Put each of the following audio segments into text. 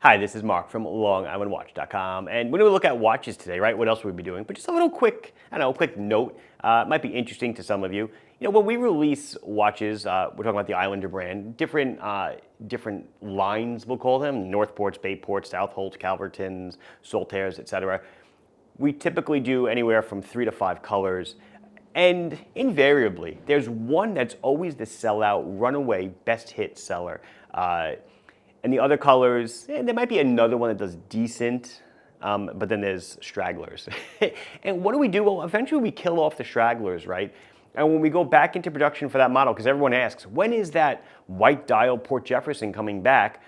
Hi, this is Mark from LongIslandWatch.com, and we're going to look at watches today, right? What else would we be doing? But just a little quick, quick note. It might be interesting to some of you. You know, when we release watches, we're talking about the Islander brand, different lines, we'll call them, Northports, Bayports, Southolts, Calvertons, Solitaires, etc. We typically do anywhere from 3 to 5 colors. And invariably, there's one that's always the sellout, runaway, best hit seller. And the other colors, there might be another one that does decent, but then there's stragglers. And what do? Well, eventually we kill off the stragglers, right? And when we go back into production for that model, because everyone asks, when is that white dial Port Jefferson coming back?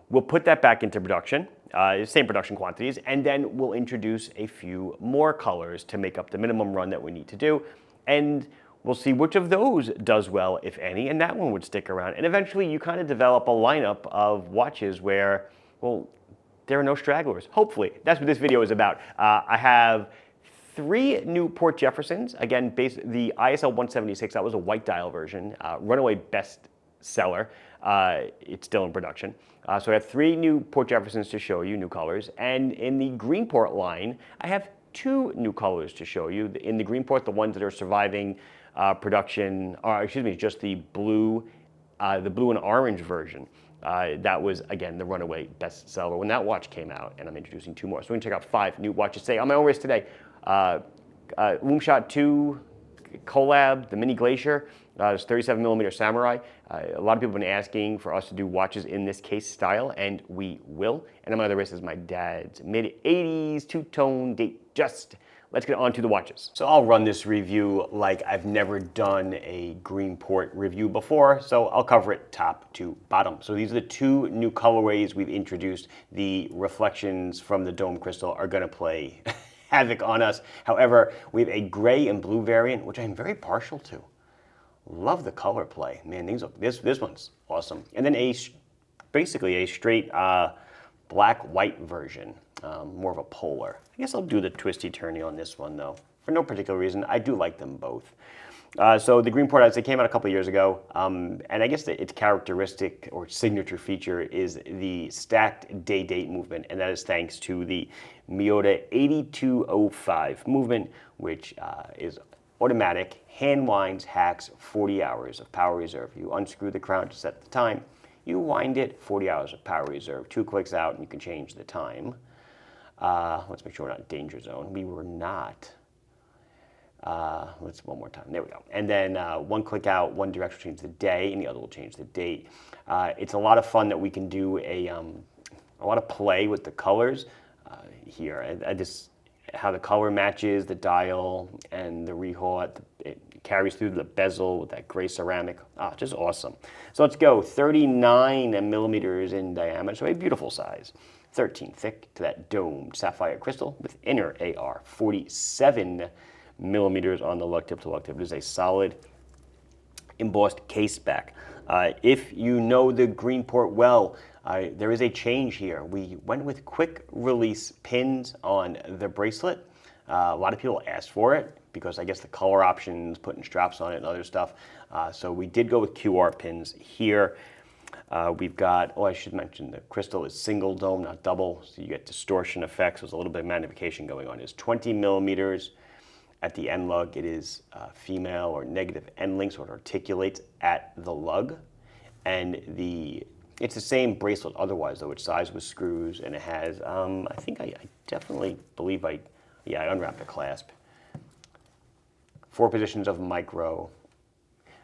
We'll put that back into production, same production quantities, and then we'll introduce a few more colors to make up the minimum run that we need to do. And we'll see which of those does well, if any, and that one would stick around. And eventually you kind of develop a lineup of watches where, well, there are no stragglers. Hopefully, that's what this video is about. I have 3 new Port Jeffersons. Again, the ISL 176, that was a white dial version, runaway best seller. It's still in production. So I have 3 new Port Jeffersons to show you, new colors. And in the Greenport line, I have 2 new colors to show you. In the Greenport, the ones that are surviving production, or excuse me, just the blue and orange version. That was, again, the runaway best seller when that watch came out, and I'm introducing 2 more. So we're gonna check out 5 new watches today. On my own wrist today, Loomshot 2 collab, the Mini Glacier, it's 37mm Samurai. A lot of people have been asking for us to do watches in this case style, and we will. And on my other wrist is my dad's mid-80s two-tone date just. Let's get on to the watches. So I'll run this review like I've never done a Greenport review before, so I'll cover it top to bottom. So these are the 2 new colorways we've introduced. The reflections from the dome crystal are gonna play havoc on us. However, we have a gray and blue variant, which I'm very partial to. Love the color play. Man, this one's awesome. And then basically a straight black-white version, more of a polar. I guess I'll do the twisty-turny on this one, though. For no particular reason, I do like them both. So the Greenport, as they came out a couple of years ago, and I guess its characteristic or signature feature is the stacked day-date movement, and that is thanks to the Miyota 8205 movement, which is automatic, hand winds, hacks 40 hours of power reserve. You unscrew the crown to set the time. You wind it, 40 hours of power reserve. 2 clicks out and you can change the time. Let's make sure we're not in danger zone. We were not. Let's one more time. There we go. And then 1 click out, 1 direct will change the day, and the other will change the date. It's a lot of fun that we can do a lot of play with the colors here. How the color matches the dial and the rehaut. It carries through the bezel with that gray ceramic. Just awesome. So let's go. 39 millimeters in diameter, so a beautiful size. 13 thick to that domed sapphire crystal with inner AR. 47 millimeters on the lug tip to lug tip. It is a solid embossed case back. If you know the Greenport well, there is a change here. We went with quick release pins on the bracelet. A lot of people asked for it because I guess the color options, putting straps on it and other stuff. So we did go with QR pins here. We've got, I should mention the crystal is single dome, not double, so you get distortion effects. There's a little bit of magnification going on. It's 20 millimeters at the end lug. It is female or negative end link, so it articulates at the lug. And it's the same bracelet otherwise, though. It's sized with screws, and it has, I think I definitely believe I unwrapped the clasp. 4 positions of micro,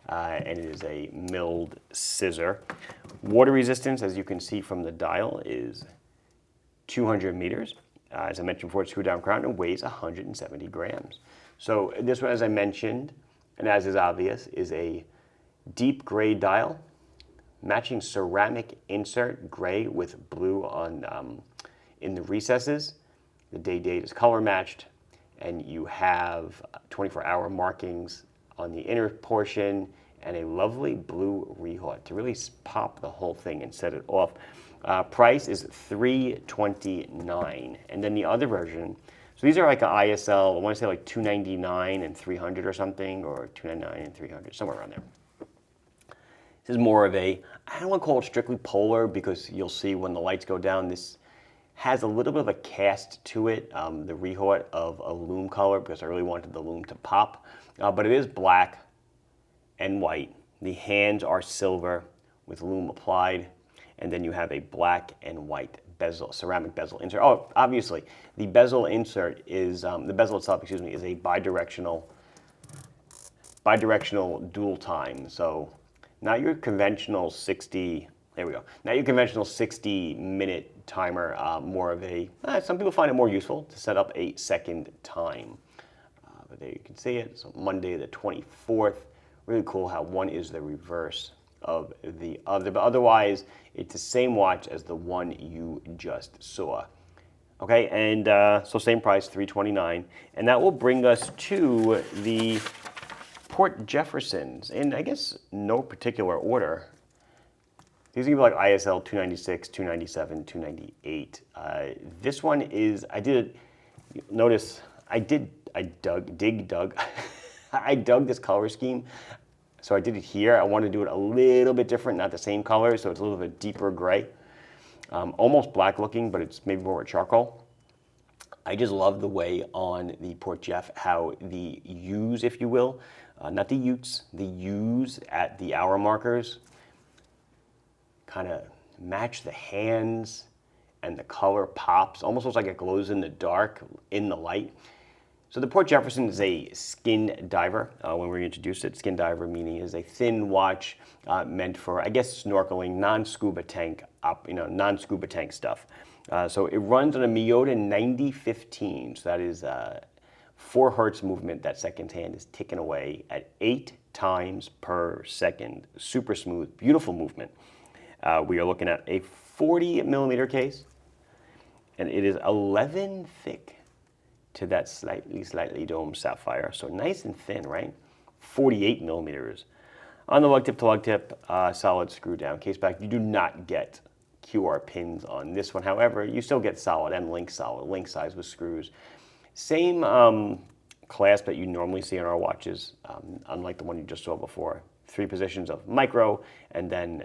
and it is a milled scissor. Water resistance, as you can see from the dial, is 200 meters. As I mentioned before, it's screw down crown and weighs 170 grams. So this one, as I mentioned, and as is obvious, is a deep gray dial, matching ceramic insert, gray with blue on in the recesses. The day date is color matched, and you have 24-hour markings on the inner portion and a lovely blue rehaut to really pop the whole thing and set it off. Price is $329, and then the other version. So these are like an ISL. I want to say like $299 and $300 or something, or $299 and $300, somewhere around there. This is more of a, I don't want to call it strictly polar because you'll see when the lights go down, this has a little bit of a cast to it, the rehort of a loom color because I really wanted the loom to pop. But it is black and white. The hands are silver with loom applied, and then you have a black and white bezel, ceramic bezel insert. Oh, obviously, the bezel insert is, the bezel itself, excuse me, is a bidirectional dual time. So not your conventional 60, there we go. Not your conventional 60-minute timer, more of a, some people find it more useful to set up a second time. But there you can see it. So Monday the 24th. Really cool how one is the reverse of the other. But otherwise, it's the same watch as the one you just saw. Okay, and so same price, $329. And that will bring us to the Port Jeffersons, in I guess no particular order. These are gonna be like ISL 296, 297, 298. This one is, notice, I dug I dug this color scheme. So I did it here. I want to do it a little bit different, not the same color, so it's a little bit deeper gray. Almost black looking, but it's maybe more a charcoal. I just love the way on the Port Jeff how the U's, if you will, not the Utes, the U's at the hour markers kind of match the hands and the color pops. Almost looks like it glows in the dark in the light. So the Port Jefferson is a skin diver. When we introduced it, skin diver meaning is a thin watch meant for, I guess, snorkeling, non-scuba tank non-scuba tank stuff. So it runs on a Miyota 9015. So that is 4 hertz movement. That second hand is ticking away at 8 times per second. Super smooth, beautiful movement. We are looking at a 40 millimeter case, and it is 11 thick to that slightly domed sapphire. So nice and thin, right? 48 millimeters. On the lug tip to lug tip, solid screw down case back. You do not get QR pins on this one. However, you still get solid and link size with screws. Same clasp that you normally see on our watches, unlike the one you just saw before. 3 positions of micro and then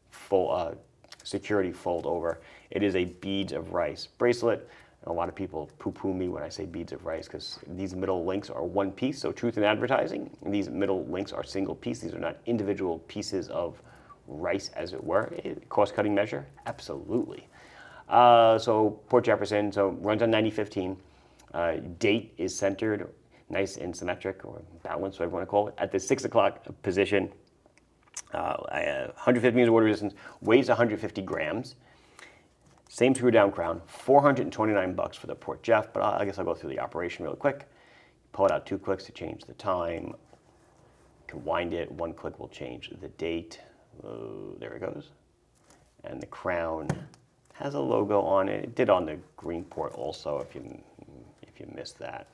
full security fold over. It is a beads of rice bracelet. A lot of people poo-poo me when I say beads of rice because these middle links are one piece, so truth in advertising. These middle links are single piece. These are not individual pieces of rice, as it were. Cost-cutting measure? Absolutely. So Port Jefferson, so runs on 9015. Date is centered, nice and symmetric, or balanced, whatever you want to call it, at the 6 o'clock position. 150 meters of water resistance, weighs 150 grams. Same screw down crown, $429 for the Port Jeff, but I guess I'll go through the operation real quick. Pull it out 2 clicks to change the time. You can wind it, 1 click will change the date. There it goes. And the crown has a logo on it. It did on the Greenport also, if you missed that.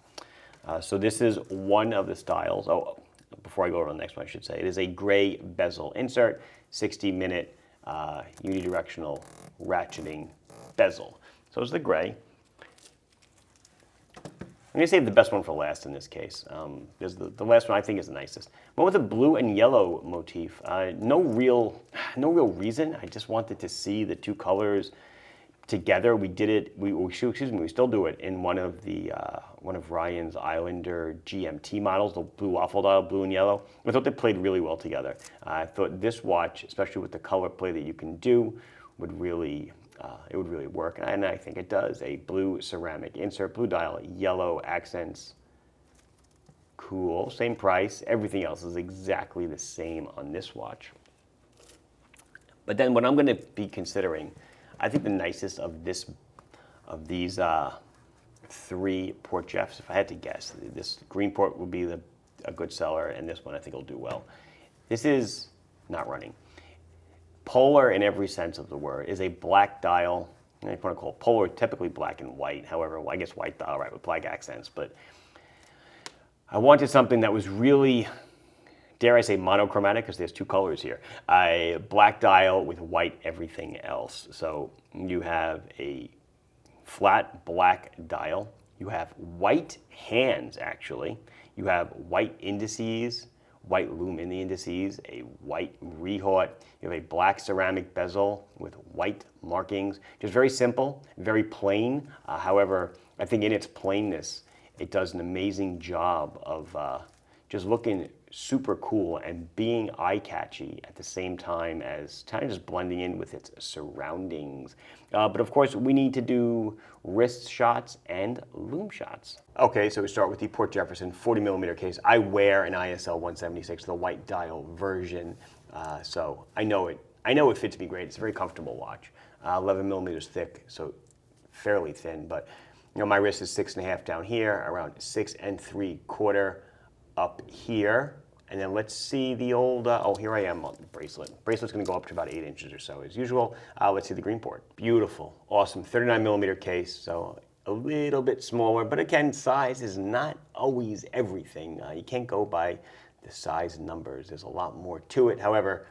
So this is one of the styles. Oh, before I go over to the next one, I should say, it is a gray bezel insert, 60-minute unidirectional ratcheting bezel. So it's the gray. I'm going to save the best one for last in this case. Because the last one I think is the nicest. One with a blue and yellow motif. No real reason. I just wanted to see the 2 colors together. We did it. We still do it in one of Ryan's Islander GMT models, the blue waffle dial, blue and yellow. I thought they played really well together. I thought this watch, especially with the color play that you can do, would really work, and I think it does. A blue ceramic insert, blue dial, yellow accents. Cool. Same price. Everything else is exactly the same on this watch. But then what I'm going to be considering, I think the nicest of these 3 Port Jeffs, if I had to guess, this Greenport would be a good seller, and this one I think will do well. This is not running. Polar in every sense of the word is a black dial. I want to call it polar, typically black and white. However, I guess white dial, right, with black accents. But I wanted something that was really, dare I say, monochromatic, because there's 2 colors here. A black dial with white everything else. So you have a flat black dial. You have white hands, actually. You have white indices, white loom in the indices, a white rehaut. You have a black ceramic bezel with white markings. Just very simple, very plain. However, I think in its plainness, it does an amazing job of just looking super cool and being eye-catchy at the same time as kind of just blending in with its surroundings. But of course, we need to do wrist shots and loom shots. Okay, so we start with the Port Jefferson 40mm case. I wear an ISL 176, the white dial version, so I know it fits me great. It's a very comfortable watch. 11mm thick, so fairly thin, but my wrist is 6.5 down here, around 6 3/4 up here. And then let's see the old, here I am on the bracelet. Bracelet's gonna go up to about 8 inches or so as usual. Let's see the Greenport. Beautiful, awesome, 39mm case, so a little bit smaller, but again, size is not always everything. You can't go by the size numbers. There's a lot more to it. However,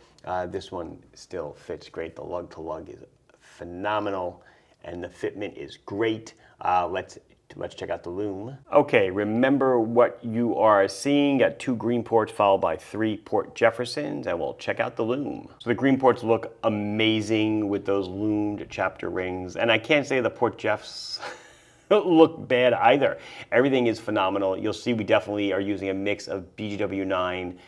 this one still fits great. The lug to lug is phenomenal, and the fitment is great. Let's check out the loom. Okay, remember what you are seeing. Got 2 Greenports followed by 3 Port Jeffersons, and we'll check out the loom. So the Greenports look amazing with those loomed chapter rings, and I can't say the Port Jeffs look bad either. Everything is phenomenal. You'll see we definitely are using a mix of BGW9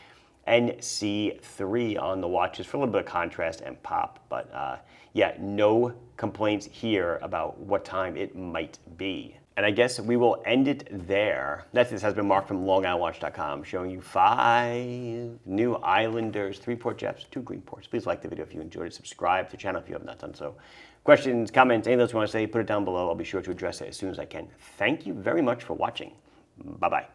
and C3 on the watches for a little bit of contrast and pop, but yeah, no complaints here about what time it might be. And I guess we will end it there. This has been Mark from LongIslandWatch.com showing you 5 new Islanders, 3 Port Jeffs, 2 Greenports. Please like the video if you enjoyed it. Subscribe to the channel if you have not done so. Questions, comments, anything else you want to say, put it down below. I'll be sure to address it as soon as I can. Thank you very much for watching. Bye-bye.